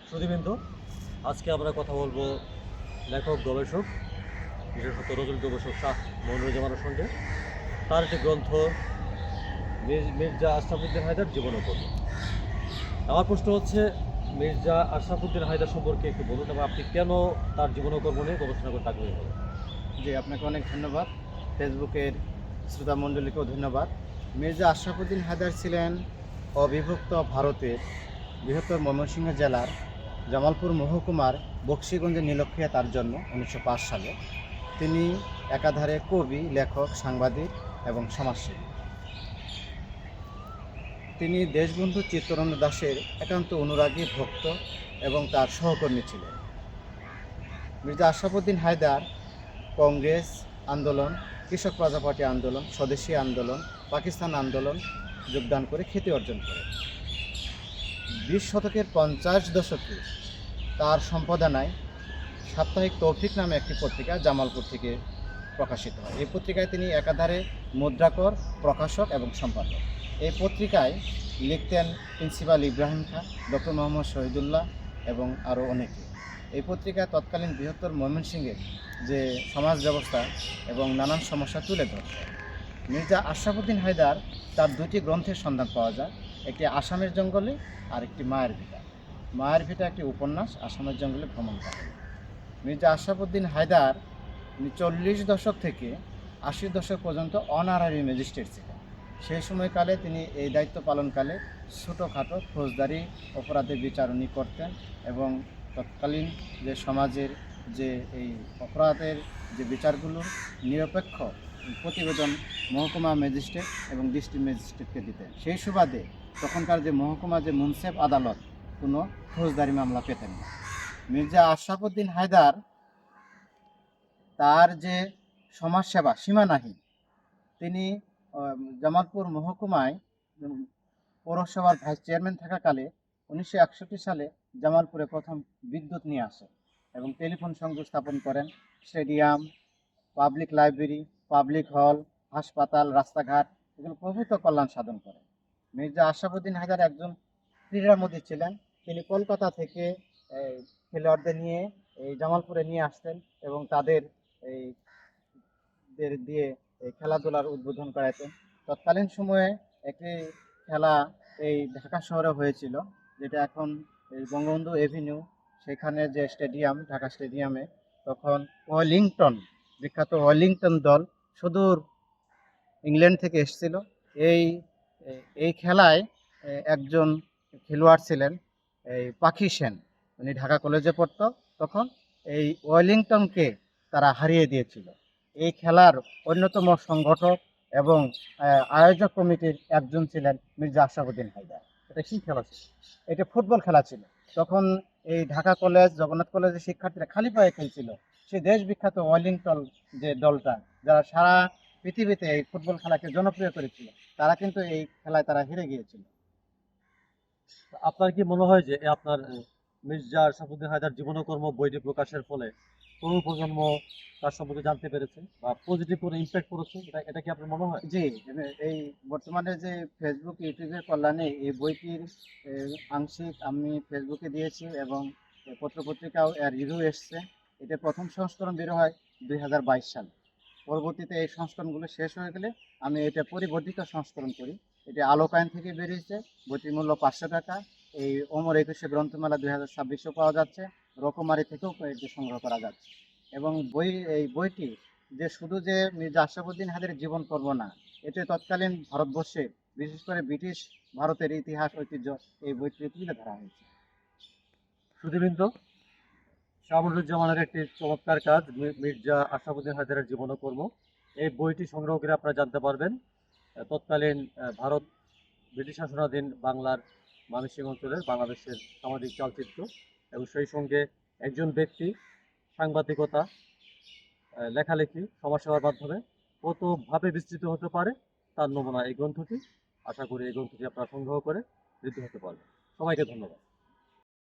শ্রুতিবৃন্দ, আজকে আমরা কথা বলবো লেখক গবেষক, বিশেষত নজরুল গবেষক শাহ মনিরুজ্জামানের সঙ্গে। তার একটি গ্রন্থ মির্জা আশরাফুদ্দিন হায়দার জীবন ও কর্ম। আমার প্রশ্ন হচ্ছে, মির্জা আশরাফুদ্দিন হায়দার সম্পর্কে একটু বলুন এবং আপনি কেন তার জীবন ও কর্ম নিয়ে গবেষণা করতে আগ্রহী হলেন? জি, আপনাকে অনেক ধন্যবাদ। ফেসবুকের শ্রোতা মণ্ডলীকেও ধন্যবাদ। মির্জা আশরাফুদ্দিন হায়দার ছিলেন অবিভক্ত ভারতের বৃহত্তর ময়মনসিংহ জেলার জামালপুর মহকুমার বক্সিগঞ্জের নীলক্ষিয়া তার জন্ম 1905 সালে। তিনি একাধারে কবি, লেখক, সাংবাদিক এবং সমাজসেবী। তিনি দেশবন্ধু চিত্তরঞ্জন দাশের একান্ত অনুরাগী, ভক্ত এবং তার সহকর্মী ছিলেন। মির্জা আশরাফুদ্দিন হায়দার কংগ্রেস আন্দোলন, কৃষক প্রজা পার্টি আন্দোলন, স্বদেশী আন্দোলন, পাকিস্তান আন্দোলন যোগদান করে খ্যাতি অর্জন করেন। 20 শতকের 50 দশকে তার সম্পাদনায় সাপ্তাহিক তৌফিক নামে একটি পত্রিকা জামালপুর থেকে প্রকাশিত হয়। এই পত্রিকায় তিনি একাধারে মুদ্রাকর, প্রকাশক এবং সম্পাদক। এই পত্রিকায় লিখতেন প্রিন্সিপাল ইব্রাহিম খান, ডক্টর মোহাম্মদ শহীদুল্লাহ এবং আরও অনেকে। এই পত্রিকায় তৎকালীন বৃহত্তর ময়মনসিংহের যে সমাজ ব্যবস্থা এবং নানান সমস্যা তুলে ধরতেন। মির্জা আশরাফুদ্দিন হায়দার তার দুটি গ্রন্থের সন্ধান পাওয়া যায়, একটি আসামের জঙ্গলে আর একটি মায়ের ভিটা। মায়ের ভিটা একটি উপন্যাস, আসামের জঙ্গলে ভ্রমণ করে। মির্জা আশরাফুদ্দিন হায়দার 40 দশক থেকে 80 দশক পর্যন্ত অনারারি ম্যাজিস্ট্রেট ছিলেন। সেই সময়কালে তিনি এই দায়িত্ব পালনকালে ছোটোখাটো ফৌজদারি অপরাধের বিচারণী করতেন এবং তৎকালীন যে সমাজের যে এই অপরাধের যে বিচারগুলো নিরপেক্ষ প্রতিবেদন মহকুমা ম্যাজিস্ট্রেট এবং ডিস্ট্রিক্ট ম্যাজিস্ট্রেটকে দিতেন। সেই সুবাদে তখনকার যে মহকুমা যে মুন্সেফ আদালত কোনো ফৌজদারি মামলা পেতেন না। মির্জা আশরাফুদ্দিন হায়দার তার যে সমাজসেবা সীমানাহীন। তিনি জামালপুর মহকুমায় পৌরসভার ভাইস চেয়ারম্যান থাকাকালে 1961 সালে জামালপুরে প্রথম বিদ্যুৎ নিয়ে আসেন এবং টেলিফোন সংযোগ স্থাপন করেন। স্টেডিয়াম, পাবলিক লাইব্রেরি, পাবলিক হল, হাসপাতাল, রাস্তাঘাট এগুলো প্রভূত কল্যাণ সাধন করেন। মির্জা আশরাফুদ্দিন হায়দার একজন ক্রীড়ামোদী ছিলেন। তিনি কলকাতা থেকে খেলোয়াড়দের নিয়ে এই জামালপুরে নিয়ে আসতেন এবং তাদের এই দিয়ে খেলাধুলার উদ্বোধন করাতেন। তৎকালীন সময়ে একটি খেলা এই ঢাকা শহরে হয়েছিল, যেটা এখন এই বঙ্গবন্ধু এভিনিউ, সেখানে যে স্টেডিয়াম, ঢাকা স্টেডিয়ামে তখন ওয়েলিংটন, বিখ্যাত ওয়েলিংটন দল সুদূর ইংল্যান্ড থেকে এসেছিল। এই এই খেলায় একজন খেলোয়াড় ছিলেন এই পাখি সেন, উনি ঢাকা কলেজে পড়তো। তখন এই ওয়েলিংটনকে তারা হারিয়ে দিয়েছিল। এই খেলার অন্যতম সংগঠক এবং আয়োজক কমিটির একজন ছিলেন মির্জা আশরাফুদ্দিন হায়দার। এটা কি খেলা ছিল? এটা ফুটবল খেলা ছিল। তখন এই ঢাকা কলেজ, জগন্নাথ কলেজের শিক্ষার্থীরা খালি পায়ে খেলছিল। সেই দেশ বিখ্যাত ওয়েলিংটন যে দলটা, যারা সারা পৃথিবীতে এই ফুটবল খেলাকে জনপ্রিয় করেছিল, তারা কিন্তু এই খেলায় তারা হেরে গিয়েছিল। আপনার কি মনে হয় যে আপনার মির্জা আশরাফুদ্দিন হায়দার জীবন ও কর্ম বইটি প্রকাশের ফলে তরুণ প্রজন্ম তার সম্পর্কে জানতে পেরেছে বা পজিটিভ কোনো ইম্প্যাক্ট পড়েছে? এটা কি আপনার মনে হয়? জি, এই বর্তমানে যে ফেসবুক, ইউটিউবের কল্যাণে এই বইটির আংশিক আমি ফেসবুকে দিয়েছি এবং পত্রপত্রিকাও এর রিভিউ এসছে। এটা প্রথম সংস্করণ বের হয় 2022 সালে। পরবর্তীতে এই সংস্করণগুলো শেষ হয়ে গেলে আমি এটা পরিবর্ধিত সংস্করণ করি। এটি আলোকায়ন থেকে বেরিয়েছে। বইটির মূল্য 500 টাকা। এই অমর একুশে গ্রন্থমেলা 2026 পাওয়া যাচ্ছে। রকমারি থেকেও এটি সংগ্রহ করা যাচ্ছে। এবং এই বইটি যে শুধু যে মির্জা আশরাফুদ্দিন হায়দারের জীবন কর্ম না, এতে তৎকালীন ভারতবর্ষে বিশেষ করে ব্রিটিশ ভারতের ইতিহাস ঐতিহ্য এই বইটিতে তুলে ধরা হয়েছে। শ্রুতিবৃন্দ, শাহ মনিরুজ্জামানের একটি চমৎকার কাজ মির্জা আশরাফুদ্দিন হায়দারের জীবন ও কর্ম। এই বইটি সংগ্রহ করে আপনারা জানতে পারবেন তৎকালীন ভারত ব্রিটিশ শাসনাধীন বাংলার ময়মনসিংহ অঞ্চলের বাংলাদেশের সামাজিক চালচিত্র এবং সেই সঙ্গে একজন ব্যক্তি সাংবাদিকতা, লেখালেখি, সমাজসেবার মাধ্যমে কতভাবে বিস্তৃত হতে পারে তার নমুনা এই গ্রন্থটি। আশা করি এই গ্রন্থটি আপনারা সংগ্রহ করে বৃদ্ধি হতে পারবেন। সবাইকে ধন্যবাদ।